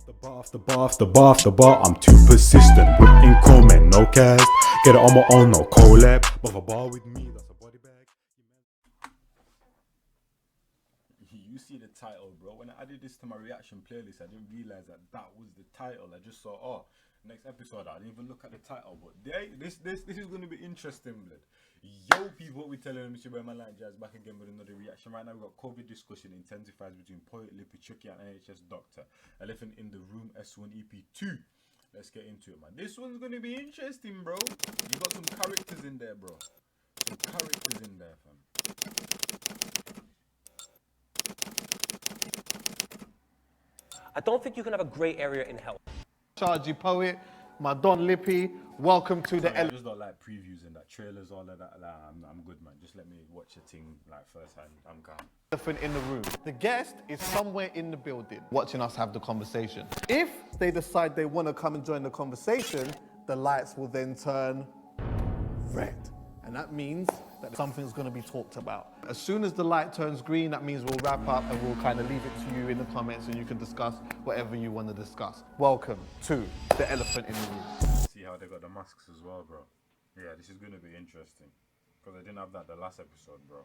the bar, I'm too persistent. Put in comment, no cast. Get it on my own, no collab. But a bar with me, that's a body bag. You see the title, bro. When I added this to my reaction playlist, I didn't realize that that was the title. I just saw, oh, next episode. I didn't even look at the title, but this is going to be interesting, blood. Yo, people, what we telling them? It's your boy Man Like Jazz back again with another reaction. Right now, we've got COVID discussion intensifies between poet Lippy, CHUCKIE, and NHS doctor. Elephant in the room, S1EP2. Let's get into it, man. This one's going to be interesting, bro. You got some characters in there, bro. Some characters in there, fam. I don't think you can have a grey area in health. Chargy Poet, my Don Lippy, welcome to the I just don't like previews and that, trailers, all of that. Like, I'm good, man. Just let me watch a thing like first hand. I'm calm. Elephant in the room. The guest is somewhere in the building watching us have the conversation. If they decide they want to come and join the conversation, the lights will then turn red. And that means that something's going to be talked about. As soon as the light turns green, that means we'll wrap up and we'll kind of leave it to you in the comments and you can discuss whatever you want to discuss. Welcome to the Elephant in the Room. See how they got the masks as well, bro. Yeah, this is going to be interesting. Because I didn't have that the last episode, bro.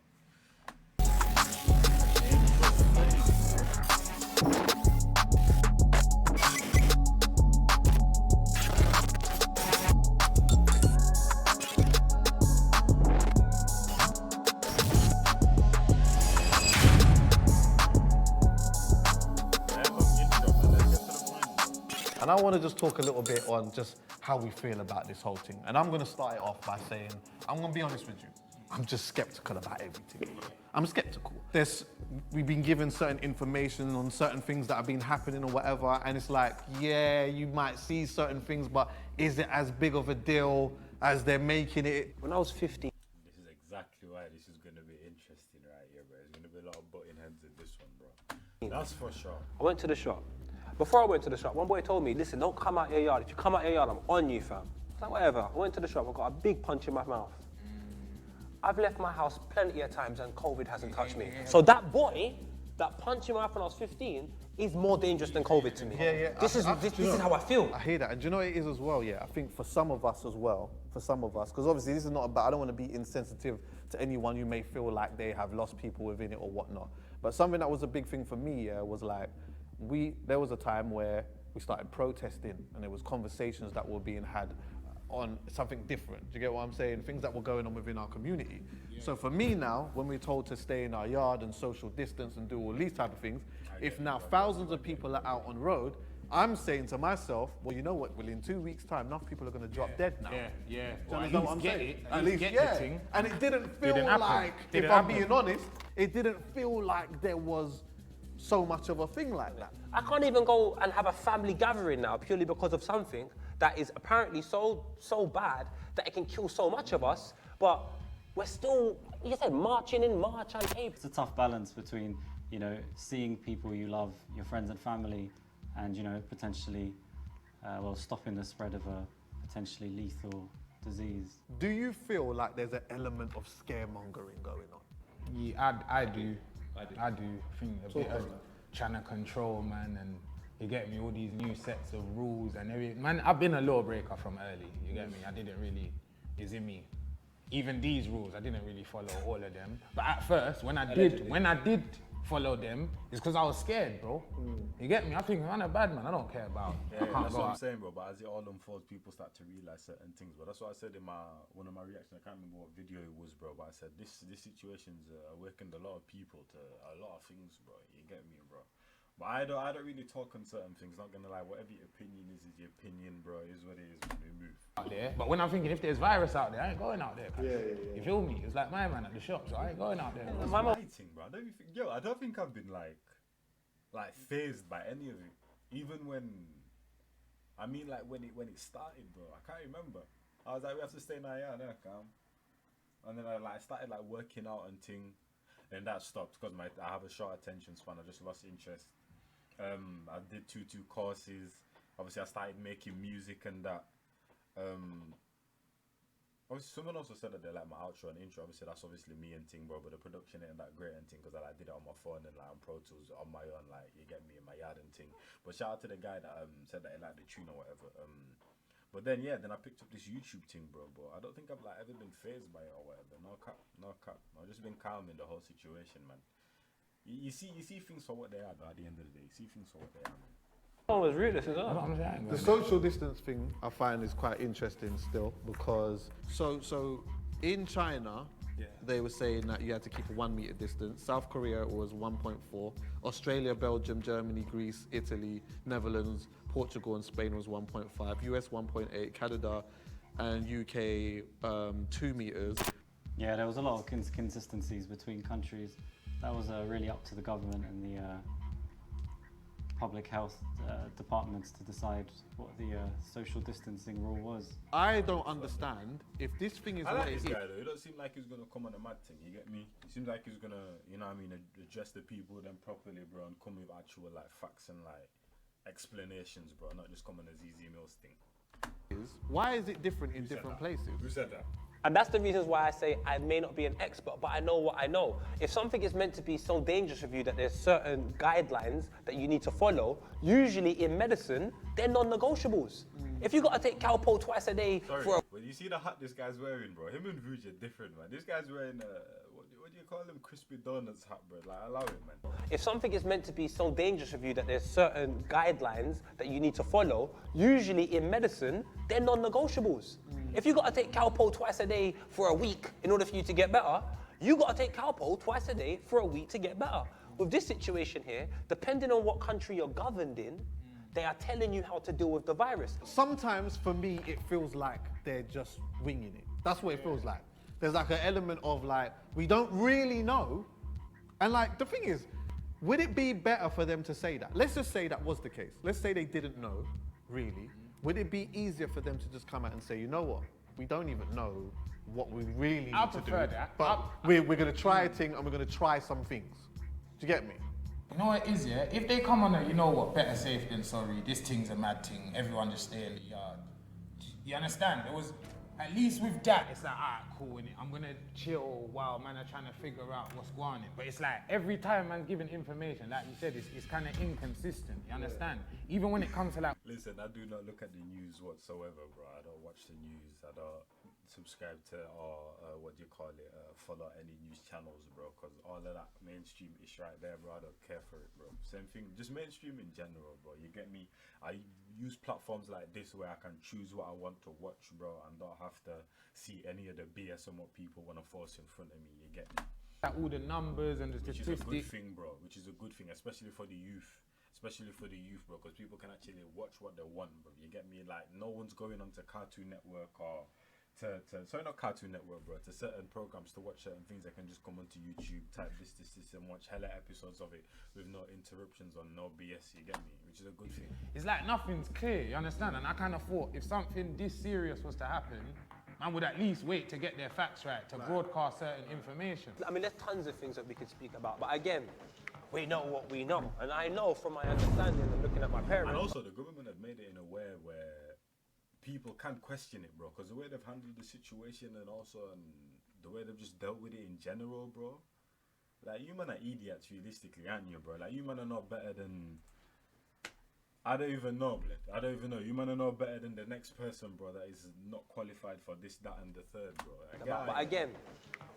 And I want to just talk a little bit on just how we feel about this whole thing. And I'm going to start it off by saying, I'm going to be honest with you. I'm just skeptical about everything. I'm skeptical. We've been given certain information on certain things that have been happening or whatever, and it's like, yeah, you might see certain things, but is it as big of a deal as they're making it? When I was 15. This is exactly why this is going to be interesting right here, bro. There's going to be a lot of butting heads in this one, bro. That's for sure. I went to the shop. Before I went to the shop, one boy told me, listen, don't come out your yard. If you come out your yard, I'm on you, fam. I was like, whatever. I went to the shop, I got a big punch in my mouth. I've left my house plenty of times and COVID hasn't touched me. So that boy, that punch in my mouth when I was 15, is more dangerous than COVID to me. Yeah. This is how I feel. I hear that. And do you know what it is as well? Yeah, I think for some of us as well, because obviously this is not about, I don't want to be insensitive to anyone who may feel like they have lost people within it or whatnot. But something that was a big thing for me, yeah, was like, there was a time where we started protesting and there was conversations that were being had on something different. Do you get what I'm saying? Things that were going on within our community. Yeah. So for me now, when we're told to stay in our yard and social distance and do all these type of things, if now thousands of people are out on road, I'm saying to myself, well, you know what? Well, in 2 weeks' time, enough people are going to drop dead now. Yeah. Do you understand what I'm saying? At least get the thing. And it didn't feel like, if I'm being honest, it didn't feel like there was so much of a thing like that. I can't even go and have a family gathering now purely because of something that is apparently so bad that it can kill so much of us, but we're still, like I said, marching in March and April. It's a tough balance between, you know, seeing people you love, your friends and family, and, you know, potentially, stopping the spread of a potentially lethal disease. Do you feel like there's an element of scaremongering going on? Yeah, I do. I think a bit of trying to control, man, and you get me, all these new sets of rules and everything. Man, I've been a law breaker from early, you get me? I didn't really, is in me. Even these rules, I didn't really follow all of them. But at first, when I did follow them, it's because I was scared, bro. You get me? I think I'm a bad man, I don't care about. Yeah, that's what I'm saying, bro. But as it all unfolds, people start to realize certain things. But that's what I said in one of my reactions. I can't remember what video it was, bro. But I said this situation's awakened a lot of people to a lot of things, bro. You get me, bro. But I don't really talk on certain things. Not gonna lie, whatever your opinion is your opinion, bro. Is what it is. We move out there. But when I'm thinking, if there's virus out there, I ain't going out there. Yeah. You feel me? It's like my man at the shop, so I ain't going out there. That's my thing, bro. I don't think I've been like phased by any of it. Even when it started, bro. I can't remember. I was like, we have to stay in our yard, calm. And then I started working out and thing. Then that stopped because I have a short attention span. I just lost interest. I did two courses. Obviously, I started making music and that. Obviously, someone also said that they like my outro and intro. Obviously, that's obviously me and ting, bro. But the production ain't that great and ting because I like did it on my phone and like on Pro Tools on my own. Like you get me in my yard and ting. But shout out to the guy that said that he liked the tune or whatever. But then yeah, then I picked up this YouTube thing, bro. But I don't think I've like ever been phased by it or whatever. No cap, no cap. I've just been calm in the whole situation, man. You see things for what they are, though. At the end of the day, you see things for what they are, man. Oh, it was ruthless as well. The social distance thing I find is quite interesting still because so in China they were saying that you had to keep a 1 meter distance. South Korea was 1.4. Australia, Belgium, Germany, Greece, Italy, Netherlands, Portugal and Spain was 1.5. US 1.8. Canada and UK 2 meters. Yeah, there was a lot of consistencies between countries. That was really up to the government and the public health departments to decide what the social distancing rule was. I don't understand if this thing is I what like it this is. guy though. It don't seem like he's gonna come on a mad thing. You get me? It seems like he's gonna, you know what I mean, address the people then properly, bro, and come with actual like facts and like explanations, bro. Not just come on a ZZ Mills thing. Why is it different in different places? Who said that? And that's the reasons why I say I may not be an expert, but I know what I know. If something is meant to be so dangerous for you that there's certain guidelines that you need to follow, usually in medicine, they're non-negotiables. If you got to take Calpol twice a day for a... Well, you see the hat this guy's wearing, bro. Him and Vuj are different, man. This guy's wearing what do you call him? Crispy Donuts hat, bro. Like, allow it, man. If something is meant to be so dangerous for you that there's certain guidelines that you need to follow, usually in medicine, they're non-negotiables. If you got to take Calpol twice a day for a week in order for you to get better, you got to take Calpol twice a day for a week to get better. With this situation here, depending on what country you're governed in, they are telling you how to deal with the virus. Sometimes for me, it feels like they're just winging it. That's what it feels like. There's like an element of like, we don't really know. And like, the thing is, would it be better for them to say that? Let's just say that was the case. Let's say they didn't know, really. Would it be easier for them to just come out and say, you know what? We don't even know what we really need to do. prefer that. But we're going to try a thing and we're going to try some things. Do you get me? You know what it is, yeah? If they come on a, you know what, better safe than sorry, this thing's a mad thing, everyone just stay in the yard. You understand? It was, at least with that, it's like, alright, cool, innit? I'm gonna chill while man are trying to figure out what's going on. But it's like, every time man's giving information, like you said, it's kind of inconsistent, you understand? Even when it comes to like... Listen, I do not look at the news whatsoever, bro. I don't watch the news. I don't subscribe to or follow any news channels, bro. Because all of that mainstream ish right there, bro. I don't care for it, bro. Same thing, just mainstream in general, bro. You get me? I use platforms like this where I can choose what I want to watch, bro, and don't have to see any of the BS and what people want to force in front of me. You get me? all the numbers and the Which statistics. is a good thing, bro. Which is a good thing, especially for the youth. Especially for the youth, bro, because people can actually watch what they want, bro. You get me? Like, no one's going onto Cartoon Network or sorry, not Cartoon Network, bro, to certain programs to watch certain things. They can just come onto YouTube, type this, and watch hella episodes of it with no interruptions or no BS, you get me? Which is a good thing. It's like nothing's clear, you understand? And I kind of thought if something this serious was to happen, man would at least wait to get their facts right, to broadcast certain information. I mean, there's tons of things that we could speak about, but again, we know what we know. And I know from my understanding and looking at my parents. And also, the government have made it in a way where people can question it, bro, because the way they've handled the situation and also the way they've just dealt with it in general, bro. Like, you man are idiots, realistically, aren't you, bro? Like, you man are not better than... I don't even know, blood. I don't even know. You man are not better than the next person, bro, that is not qualified for this, that, and the third, bro. Like, But again,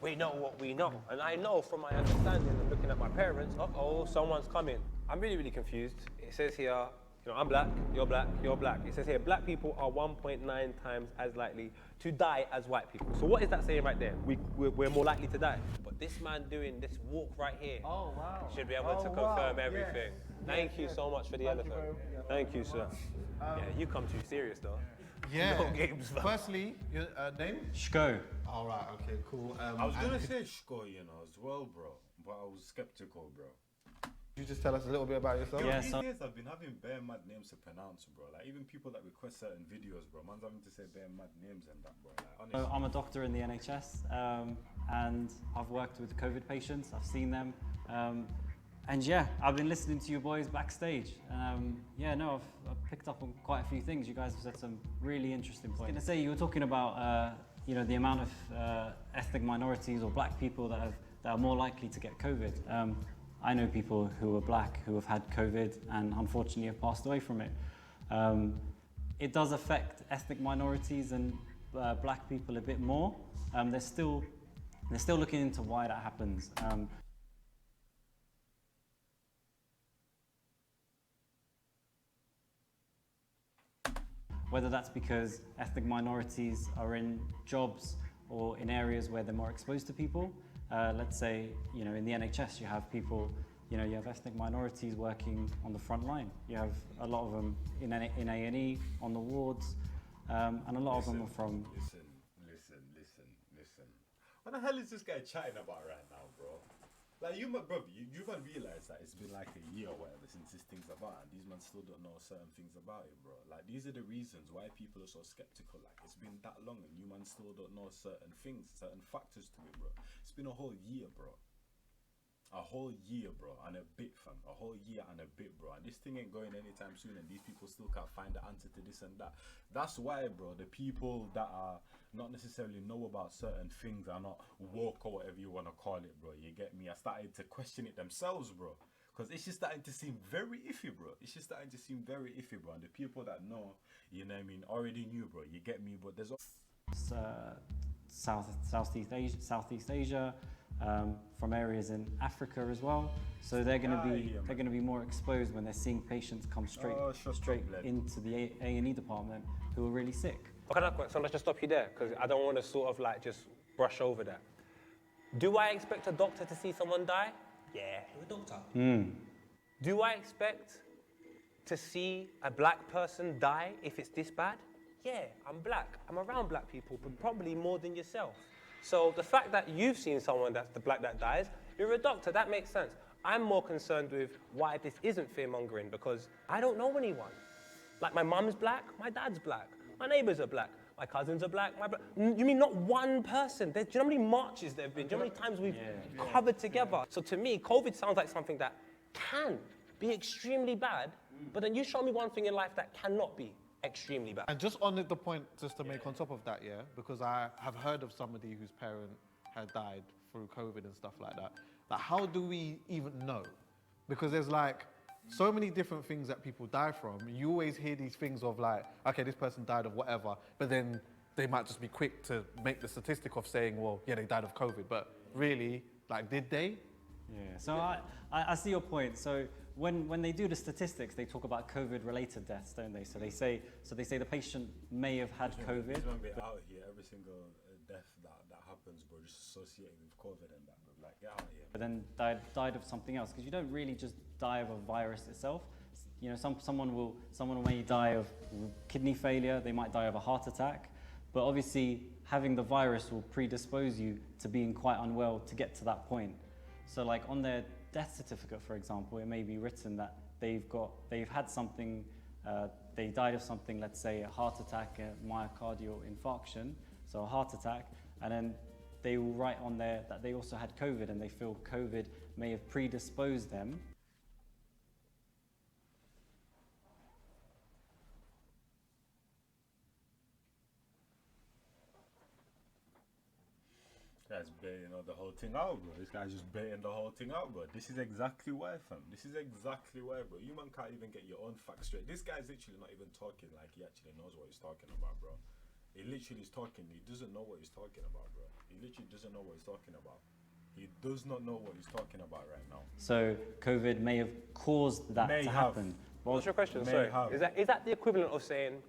we know what we know. And I know from my understanding and looking at my parents, uh-oh, someone's coming. I'm really, really confused. It says here, you know, I'm black, you're black, you're black. It says here, black people are 1.9 times as likely to die as white people. So what is that saying right there? We're more likely to die. But this man doing this walk right here should be able to confirm everything. Thank you so much for the elephant. Thank you, sir. Yeah, you come too serious, though. Yeah. No games, man. Firstly, your name? Shko. All right. Okay. Cool. I was gonna say Shko, you know, as well, bro, but I was skeptical, bro. Could you just tell us a little bit about yourself? Yeah, These so- days I've been having bare mad names to pronounce, bro. Like, even people that request certain videos, bro, man's having to say bare mad names and that, bro. Like, honestly. I'm a doctor in the NHS, and I've worked with COVID patients. I've seen them, and yeah, I've been listening to you boys backstage. Yeah, no, I've picked up on quite a few things. You guys have said some really interesting points. I was going to say, you were talking about you know, the amount of ethnic minorities or black people that are more likely to get COVID. I know people who are black who have had COVID and unfortunately have passed away from it. It does affect ethnic minorities and black people a bit more. They're still looking into why that happens. Whether that's because ethnic minorities are in jobs or in areas where they're more exposed to people. Let's say, you know, in the NHS you have people, you know, you have ethnic minorities working on the front line. You have a lot of them in A&E, on the wards, and a lot of them are from... Listen. What the hell is this guy chatting about right now, bro? Like, you man realize that it's been like a year or whatever since this thing's about, and these men still don't know certain things about it, bro. Like, these are the reasons why people are so skeptical. Like, it's been that long and you man still don't know certain things, certain factors to it, bro. It's been a whole year, bro. A whole year, bro, and a bit, fam. A whole year and a bit, bro. And this thing ain't going anytime soon, and these people still can't find the answer to this and that. That's why, bro, the people that are not necessarily know about certain things are not woke or whatever you want to call it, bro. You get me? I started to question it themselves, bro. Because it's just starting to seem very iffy, bro. It's just starting to seem very iffy, bro. And the people that know, you know what I mean, already knew, bro. You get me? But there's... Southeast Asia, from areas in Africa as well, so they're going to be more exposed when they're seeing patients come straight into the A&E department who are really sick. Okay, so let's just stop you there because I don't want to sort of like just brush over that. Do I expect a doctor to see someone die? Yeah. You're a doctor. Do I expect to see a black person die if it's this bad? Yeah, I'm black. I'm around black people, but probably more than yourself. So the fact that you've seen someone that's the black that dies, you're a doctor, that makes sense. I'm more concerned with why this isn't fear-mongering because I don't know anyone. Like my mum's black, my dad's black, my neighbors are black, my cousins are black, you mean not one person? Do you know how many marches there have been? Do you know how many times we've covered together? So to me, COVID sounds like something that can be extremely bad, but then you show me one thing in life that cannot be extremely bad. And just on the point, just to make on top of that, yeah, because I have heard of somebody whose parent had died through COVID and stuff like that. Like, how do we even know? Because there's like so many different things that people die from. You always hear these things of like, okay, this person died of whatever, but then they might just be quick to make the statistic of saying, well, yeah, they died of COVID, but really, like, did they? Yeah, so I see your point. So when they do the statistics, they talk about COVID-related deaths, don't they? So they say the patient may have had COVID. It's gonna be out here, every single death that happens, bro, just associated with COVID and that, bro. Like, get out here. But then died of something else, because you don't really just die of a virus itself. You know, someone may die of kidney failure, they might die of a heart attack, but obviously having the virus will predispose you to being quite unwell to get to that point. So like on their death certificate, for example, it may be written that they've had something, they died of something, let's say a heart attack, a myocardial infarction, so a heart attack, and then they will write on there that they also had COVID and they feel COVID may have predisposed them. This guy's baiting the whole thing out, bro. This guy's just baiting the whole thing out, bro. This is exactly why, fam. This is exactly why, bro. You man can't even get your own facts straight. This guy's literally not even talking like he actually knows what he's talking about, bro. He literally is talking. He doesn't know what he's talking about, bro. He literally doesn't know what he's talking about. He does not know what he's talking about right now. So COVID may have caused that to happen. What's your question? Sorry. Is that the equivalent of saying,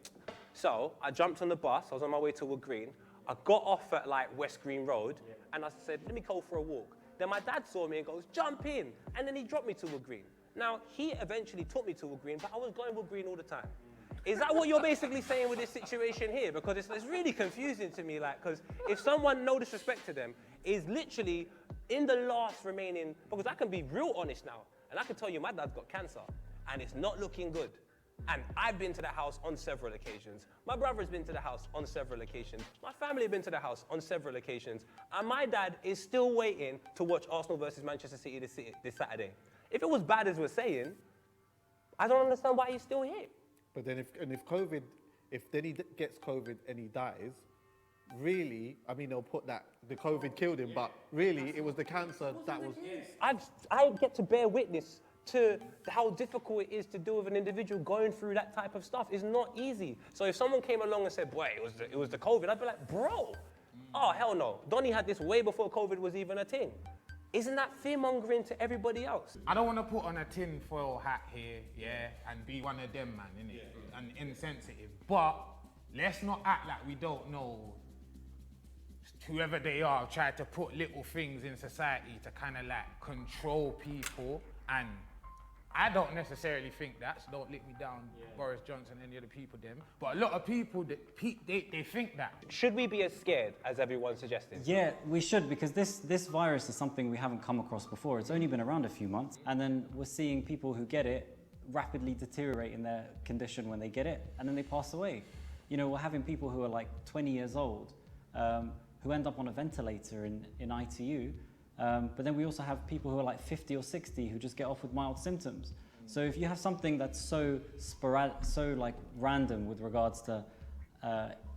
so I jumped on the bus, I was on my way to Wood Green, I got off at like West Green Road, and I said, let me go for a walk. Then my dad saw me and goes, jump in, and then he dropped me to Wood Green. Now, he eventually took me to Wood Green, but I was going Wood Green all the time. Is that what you're basically saying with this situation here? Because it's really confusing to me, like, because if someone, no disrespect to them, is literally in the last remaining, because I can be real honest now, and I can tell you my dad's got cancer, and it's not looking good. And I've been to the house on several occasions. My brother's been to the house on several occasions. My family have been to the house on several occasions. And my dad is still waiting to watch Arsenal versus Manchester City this Saturday. If it was bad as we're saying, I don't understand why he's still here. But then if COVID, if then he gets COVID and he dies, really, I mean, they'll put that the COVID killed him, but really it was the cancer that was. I get to bear witness to how difficult it is to deal with an individual going through that type of stuff. It's not easy. So if someone came along and said, boy, it was the COVID, I'd be like, bro, oh, hell no. Donnie had this way before COVID was even a thing. Isn't that fear-mongering to everybody else? I don't want to put on a tinfoil hat here, yeah, and be one of them, man, innit? And insensitive. But let's not act like we don't know whoever they are, try to put little things in society to kind of like control people. And I don't necessarily think that, so don't lick me down, Boris Johnson, any of the people them. But a lot of people, they think that. Should we be as scared as everyone's suggesting? Yeah, we should, because this virus is something we haven't come across before. It's only been around a few months, and then we're seeing people who get it rapidly deteriorate in their condition when they get it, and then they pass away. You know, we're having people who are like 20 years old, who end up on a ventilator in ITU, but then we also have people who are like 50 or 60 who just get off with mild symptoms. So if you have something that's so sporadic, so like random with regards to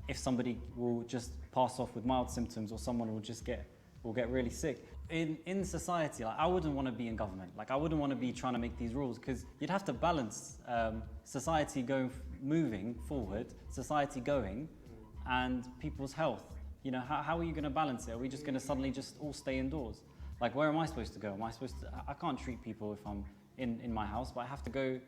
if somebody will just pass off with mild symptoms or someone will get really sick. In society, like, I wouldn't want to be in government. Like, I wouldn't want to be trying to make these rules, because you'd have to balance society moving forward, society going, and people's health. You know, how are you going to balance it? Are we just going to suddenly just all stay indoors? Like, where am I supposed to go? I can't treat people if I'm in my house, but I have to go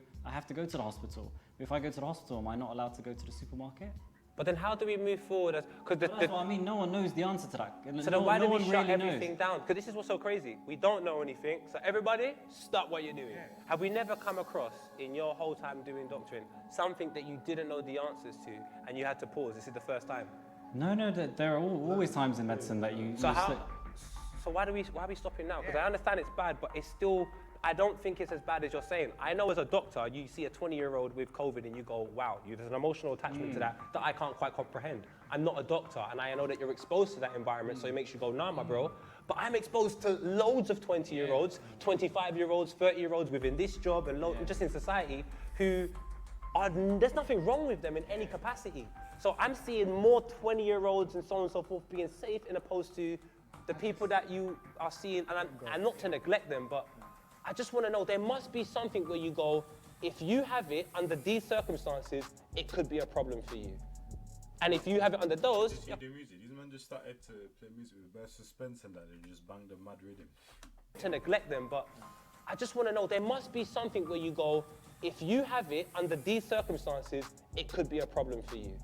to the hospital. If I go to the hospital, am I not allowed to go to the supermarket? But then how do we move forward? That's what I mean, no one knows the answer to that. So then why do we shut everything down? Because this is what's so crazy. We don't know anything. So everybody, stop what you're doing. Have we never come across, in your whole time doing doctrine, something that you didn't know the answers to and you had to pause? This is the first time. No, there are always times in medicine that you... So why are we stopping now? Because I understand it's bad, but it's still... I don't think it's as bad as you're saying. I know as a doctor, you see a 20-year-old with COVID and you go, wow, there's an emotional attachment to that I can't quite comprehend. I'm not a doctor, and I know that you're exposed to that environment, so it makes you go, nah, my bro. But I'm exposed to loads of 20-year-olds, 25-year-olds, 30-year-olds within this job and just in society who there's nothing wrong with them in any capacity. So I'm seeing more 20-year-olds and so on and so forth being safe, in opposed to the people that you are seeing, and not to neglect them, but I just want to know, there must be something where you go, if you have it under these circumstances, it could be a problem for you. And if you have it under those... Just hear the music. These men just started to play music with bare suspense and that, and just banged a mad rhythm. To neglect them, but I just want to know, there must be something where you go, if you have it under these circumstances, it could be a problem for you.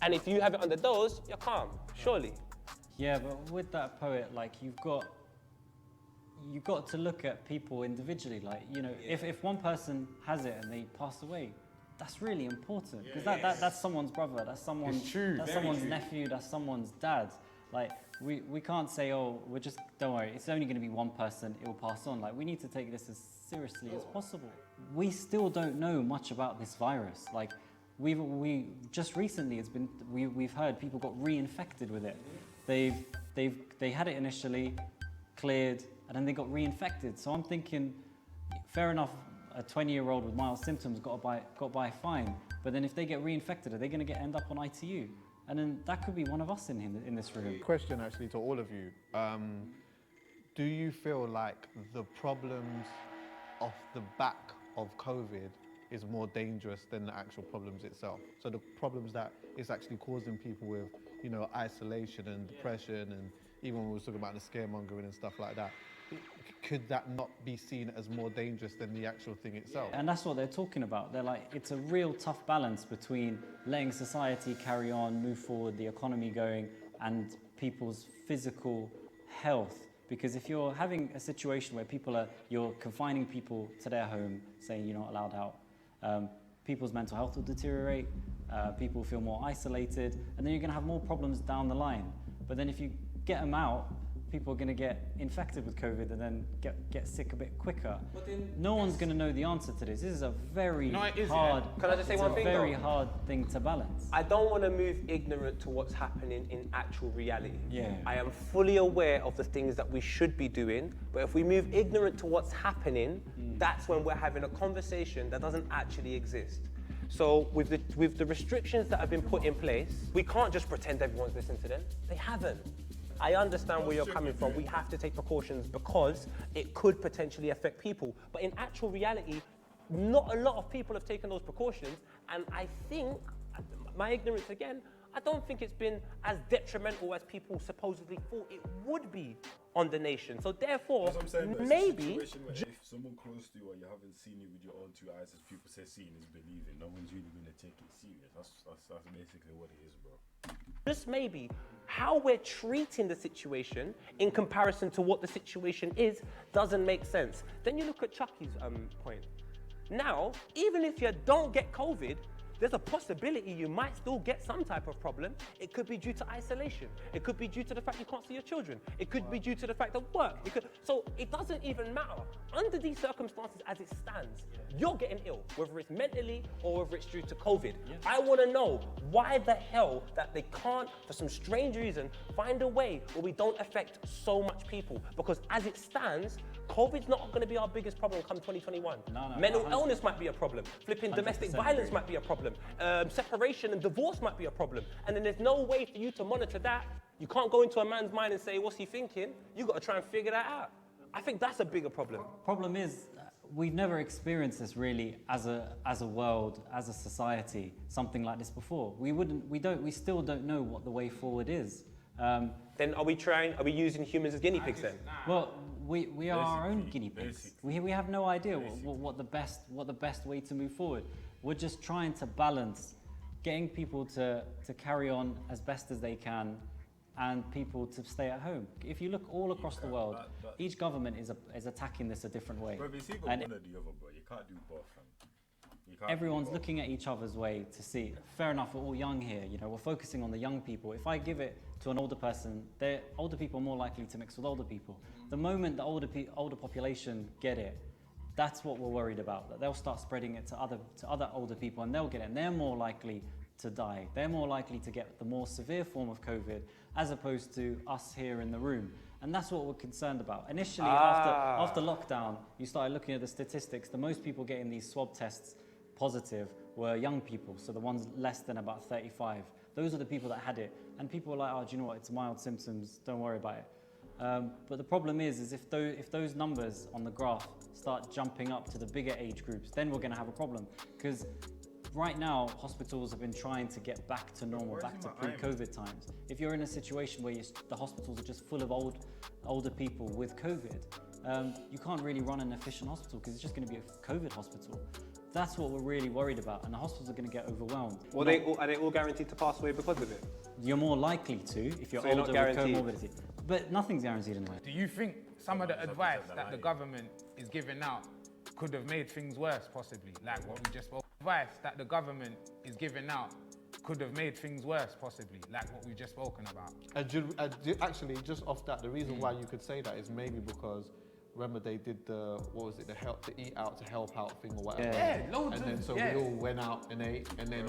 And if you have it under those, you're calm, surely. Yeah, but with that poet, like, you've got to look at people individually. Like, you know, if one person has it and they pass away, that's really important, because that's someone's brother, that's someone's nephew, that's someone's dad. Like, we can't say, oh, don't worry, it's only going to be one person, it will pass on. Like, we need to take this as seriously as possible. We still don't know much about this virus. Like, we just recently we've heard people got reinfected with it. They had it initially, cleared, and then they got reinfected. So I'm thinking, fair enough, a 20-year-old with mild symptoms got by fine. But then if they get reinfected, are they going to end up on ITU? And then that could be one of us in this room. Question actually to all of you. Do you feel like the problems off the back of COVID is more dangerous than the actual problems itself? So the problems that it's actually causing people with, you know, isolation and depression, and even when we were talking about the scaremongering and stuff like that, could that not be seen as more dangerous than the actual thing itself? And that's what they're talking about. They're like, it's a real tough balance between letting society carry on, move forward, the economy going, and people's physical health. Because if you're having a situation where you're confining people to their home, saying you're not allowed out, people's mental health will deteriorate, people feel more isolated, and then you're going to have more problems down the line. But then if you get them out, people are going to get infected with COVID and then get sick a bit quicker. No one's going to know the answer to this. This is a very hard... Can I just say one thing, very hard thing to balance. I don't want to move ignorant to what's happening in actual reality. Yeah. I am fully aware of the things that we should be doing, but if we move ignorant to what's happening, that's when we're having a conversation that doesn't actually exist. So with the restrictions that have been put in place, we can't just pretend everyone's listening to them. They haven't. I understand where you're coming from. We have to take precautions because it could potentially affect people. But in actual reality, not a lot of people have taken those precautions. And I think, my ignorance again, I don't think it's been as detrimental as people supposedly thought it would be on the nation. So therefore, That's what I'm saying, but maybe... it's a situation where if someone close to you or you haven't seen it with your own two eyes, as people say, seeing is believing, no one's really going to take it serious. That's basically what it is, bro. Just maybe how we're treating the situation in comparison to what the situation is doesn't make sense. Then you look at Chuckie's point. Now, even if you don't get COVID, there's a possibility you might still get some type of problem. It could be due to isolation. It could be due to the fact you can't see your children. It could be due to the fact of work. So it doesn't even matter. Under these circumstances as it stands, you're getting ill, whether it's mentally or whether it's due to COVID. I want to know why the hell that they can't, for some strange reason, find a way where we don't affect so much people. Because as it stands, COVID's not going to be our biggest problem come 2021. No, Mental 100%. illness might be a problem. Flipping domestic 100% violence agree. might be a problem. Separation and divorce might be a problem. And then there's no way for you to monitor that. You can't go into a man's mind and say, what's he thinking? You got to try and figure that out. I think that's a bigger problem. Problem is, we've never experienced this really as a world, as a society, something like this before. We still don't know what the way forward is. Then are we using humans as guinea pigs then? Well, we are our own guinea pigs. We have no idea what the best way to move forward. We're just trying to balance getting people to carry on as best as they can and people to stay at home. If you look all across the world, each government is attacking this a different way. Bro, it's either And one or the other, bro. You can't do both, fam. You can't everyone's do both. looking at each other's way to see. Fair enough, we're all young here. You know, we're focusing on the young people. If I give it to an older person, older people are more likely to mix with older people. The moment the older population get it, that's what we're worried about. That they'll start spreading it to other older people, and they'll get it. And they're more likely to die. They're more likely to get the more severe form of COVID, as opposed to us here in the room. And that's what we're concerned about. Initially, after lockdown, you started looking at the statistics. The most people getting these swab tests positive were young people, so the ones less than about 35. Those are the people that had it. And people were like, oh, do you know what, it's mild symptoms, don't worry about it. But the problem is if those numbers on the graph start jumping up to the bigger age groups, then we're going to have a problem. Because right now, hospitals have been trying to get back to normal, back to pre-COVID times. If you're in a situation where the hospitals are just full of older people with COVID, you can't really run an efficient hospital because it's just going to be a COVID hospital. That's what we're really worried about, and the hospitals are going to get overwhelmed. Well, are they all guaranteed to pass away because of it? You're more likely to if you're So you're older not with guaranteed. comorbidity. But nothing's guaranteed in life. Do you think some of the advice that the government is giving out could have made things worse, possibly? Like what we just spoke. Advice that the government is giving out could have made things worse, possibly, like what we've just spoken about. Actually, just off that, the reason why you could say that is maybe because remember they did the eat out to help out thing or whatever. Yeah, loads and then of- so yeah. we all went out and ate, and then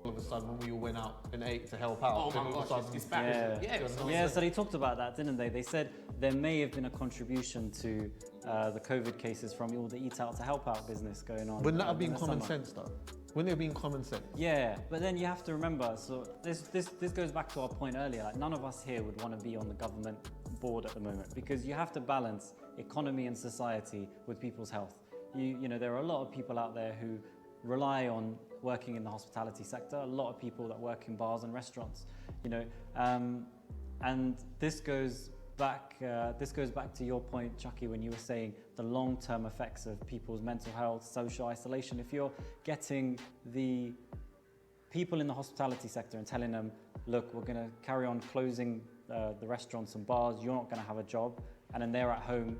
all of a sudden when we all went out and ate to help out, Oh then my all of a gosh, sudden, it's back. Yeah, so they talked about that, didn't they? They said there may have been a contribution to the COVID cases from all the eat out to help out business going on. Wouldn't that have in been the common summer. sense though? Wouldn't it have been common sense? Yeah, but then you have to remember, so this goes back to our point earlier, like none of us here would want to be on the government board at the moment because you have to balance economy and society with people's health. You know, there are a lot of people out there who rely on working in the hospitality sector, a lot of people that work in bars and restaurants, you know, and this goes back to your point, Chuckie, when you were saying the long-term effects of people's mental health, social isolation. If you're getting the people in the hospitality sector and telling them, look, we're going to carry on closing the restaurants and bars, you're not going to have a job, and then they're at home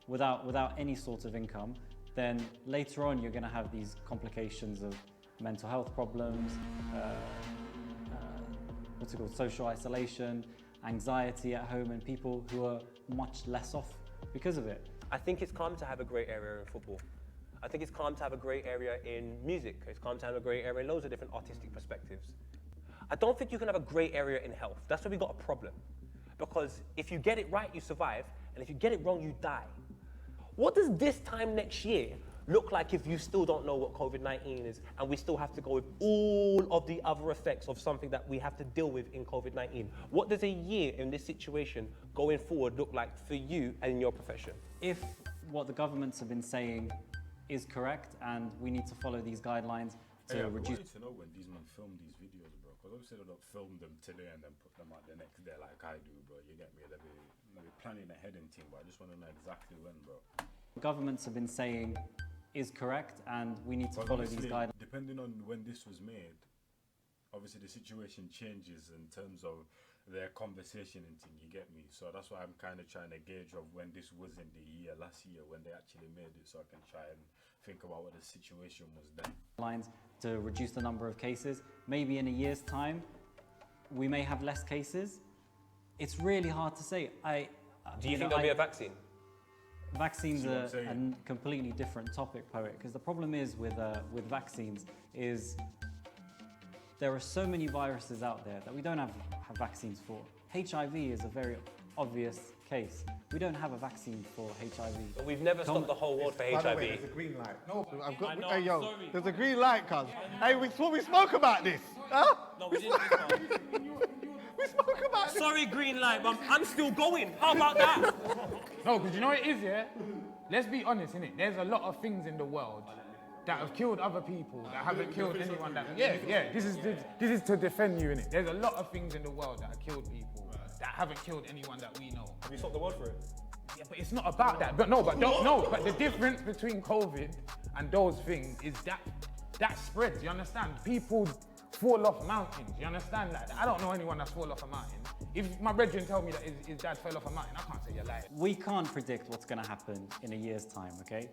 without any sort of income, then later on you're going to have these complications of mental health problems, social isolation, anxiety at home, and people who are much less off because of it. I think it's calm to have a great area in football. I think it's calm to have a great area in music. It's calm to have a great area in loads of different artistic perspectives. I don't think you can have a great area in health. That's where we got a problem. Because if you get it right, you survive, and if you get it wrong, you die. What does this time next year look like if you still don't know what COVID-19 is, and we still have to go with all of the other effects of something that we have to deal with in COVID-19? What does a year in this situation going forward look like for you and in your profession? If what the governments have been saying is correct and we need to follow these guidelines to I reduce... wanted to know when these men film these videos, bro, because obviously they don't film them today and then put them out the next day like I do, bro. You get me? They'll be planning ahead and thing, but I just want to know exactly when, bro. Governments have been saying is correct and we need to But follow these obviously, guidelines. depending on when this was made, obviously the situation changes in terms of their conversation and thing, you get me? So that's why I'm kind of trying to gauge of when this was in the year, last year, when they actually made it, so I can try and think about what the situation was then. Lines to reduce the number of cases. Maybe in a year's time, we may have less cases. It's really hard to say. Do you think there'll be a vaccine? Vaccines See what I'm are saying? a completely different topic, Poet, because the problem is with vaccines is there are so many viruses out there that we don't have vaccines for. HIV is a very obvious case. We don't have a vaccine for HIV. We've never stopped the whole world for By the way, HIV. there's a green light. No, I've got, I know, hey, yo, sorry. there's a green light, cuz. Hey, we spoke about this. Huh? No, we didn't. We spoke about this. Sorry, green light, but I'm still going. How about that? no, because you know what it is, yeah? Let's be honest, innit? There's a lot of things in the world that have killed other people that haven't killed anyone that... Yeah, this is to defend you, innit? There's a lot of things in the world that have killed people that haven't killed anyone that we know. Have you stopped the world for it? Yeah, but it's not about that. But the difference between COVID and those things is that spreads, you understand? People fall off mountains, you understand that? I don't know anyone that's fall off a mountain. If my brethren tell me that his dad fell off a mountain, I can't say you're lying. We can't predict what's going to happen in a year's time, okay?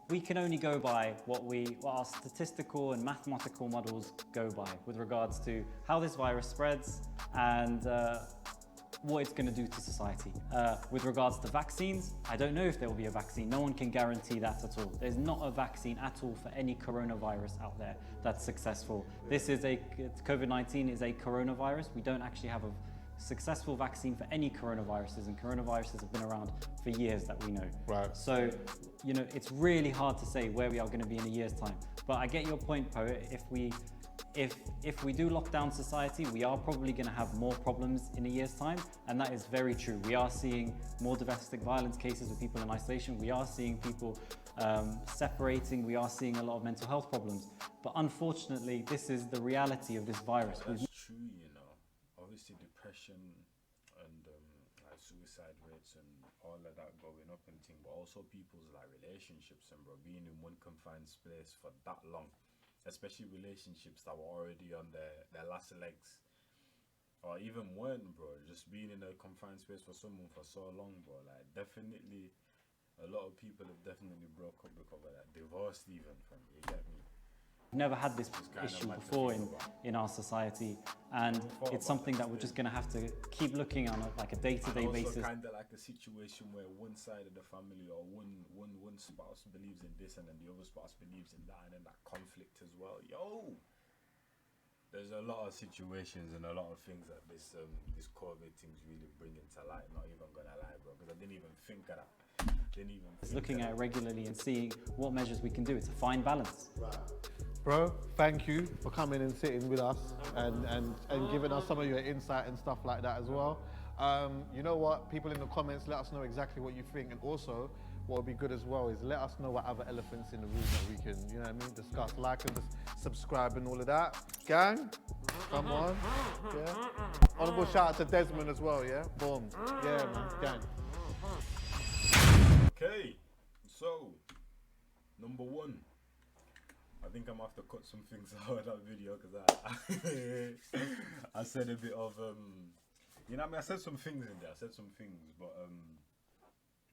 We can only go by what our statistical and mathematical models go by with regards to how this virus spreads and what it's going to do to society. With regards to vaccines, I don't know if there will be a vaccine. No one can guarantee that at all. There's not a vaccine at all for any coronavirus out there that's successful. COVID-19 is a coronavirus. We don't actually have a successful vaccine for any coronaviruses, and coronaviruses have been around for years that we know. Right. So, you know, it's really hard to say where we are going to be in a year's time. But I get your point, Poet. If we do lock down society, we are probably going to have more problems in a year's time, and that is very true. We are seeing more domestic violence cases with people in isolation. We are seeing people separating. We are seeing a lot of mental health problems. But unfortunately, this is the reality of this virus. That's true, you know. Obviously, depression and like suicide rates and all of that going up and thing, but also people's like relationships and bro, being in one confined space for that long, especially relationships that were already on their last legs, or even weren't, bro. Just being in a confined space for someone for so long, bro. Like definitely, a lot of people have definitely broke up because of that, divorced even from. You get me? We've never had this kinda issue mad to before think about. in our society, and it's something that we're just going to have to keep looking on like a day-to-day And also basis. kind of like a situation where one side of the family or one spouse believes in this and then the other spouse believes in that, and then that conflict as well. Yo, there's a lot of situations and a lot of things that this COVID thing's really bringing to light. Not even gonna lie, bro, because I didn't even think of that. It's looking at it regularly and seeing what measures we can do. It's a fine balance. Bro, thank you for coming and sitting with us and giving us some of your insight and stuff like that as well. You know what? People in the comments, let us know exactly what you think. And also, what would be good as well is let us know what other elephants in the room that we can, you know what I mean, discuss. Like and subscribe and all of that. Gang, come on. Yeah. Honorable shout out to Desmond as well, yeah? Boom. Yeah, man. Gang. Okay, so number one. I think I'm gonna have to cut some things out of that video because I said a bit of you know what I mean, I said some things in there. But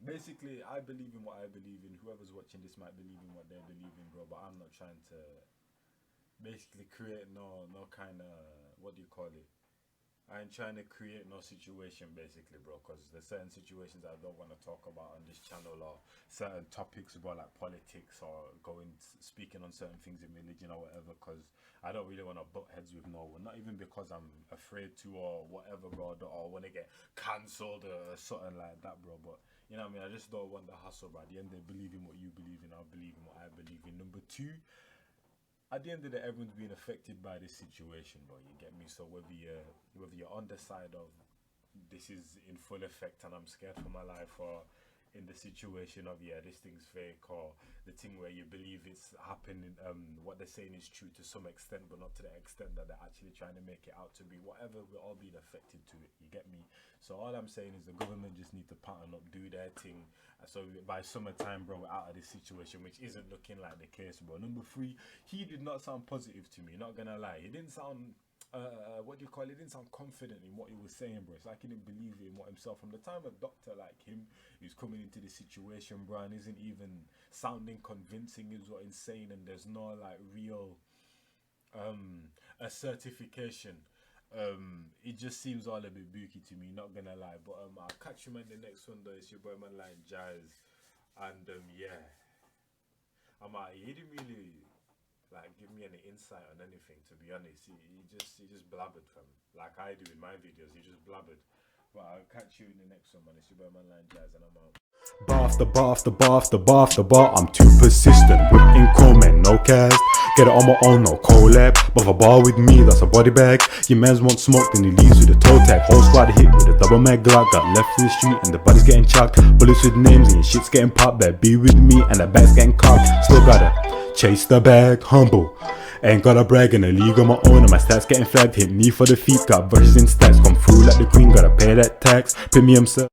basically I believe in what I believe in. Whoever's watching this might believe in what they believe in, bro. But I'm not trying to basically create no kind of, what do you call it? I ain't trying to create no situation basically, bro, because there's certain situations I don't want to talk about on this channel, or certain topics about like politics, or speaking on certain things in religion or whatever, because I don't really want to butt heads with no one, not even because I'm afraid to or whatever, bro, or want to get cancelled or something like that, bro. But You know what I mean? I just don't want the hustle, but at the end they believe in what you believe in, I believe in what I believe in. Number two, at the end of the day, everyone's being affected by this situation, bro. You get me? So whether you're on the side of this is in full effect and I'm scared for my life, or in the situation of this thing's fake, or the thing where you believe it's happening, what they're saying is true to some extent, but not to the extent that they're actually trying to make it out to be. Whatever, we're all being affected to it. You get me? So all I'm saying is the government just need to pattern up, do their thing. So by summertime, bro, we're out of this situation, which isn't looking like the case, bro. Number three, he did not sound positive to me. Not gonna lie, he didn't sound. What do you call it? He didn't sound confident in what he was saying, bro. It's like he didn't believe in what himself. From the time a doctor like him who's coming into the situation, bro, and isn't even sounding convincing, is what he's saying, and there's no like real a certification. It just seems all a bit booky to me, not gonna lie. But I'll catch you man the next one though. It's your boy man like Jazz, and yeah, I'm out. He didn't really like give me any insight on anything, to be honest. He just blabbered, fam, like I do in my videos. He just blabbered. But I'll catch you in the next one, man. It's your boy man like Jazz, and I'm out. Bar after bar after bar after bar after bar, I'm too persistent. Whipping comment, no cast. Get it on my own, no collab. But if a bar with me, that's a body bag. Your mans want smoke, then he leaves with a toe tag. Whole squad hit with a double mag Glock. Got left in the street and the body's getting chucked. Bullets with names and your shit's getting popped. Better be with me and the bag's getting cocked. Still gotta chase the bag, humble. Ain't gotta brag in a league on my own, and my stats getting flagged. Hit me for the feet, got verses in stacks. Come through like the queen, gotta pay that tax. Premium sir.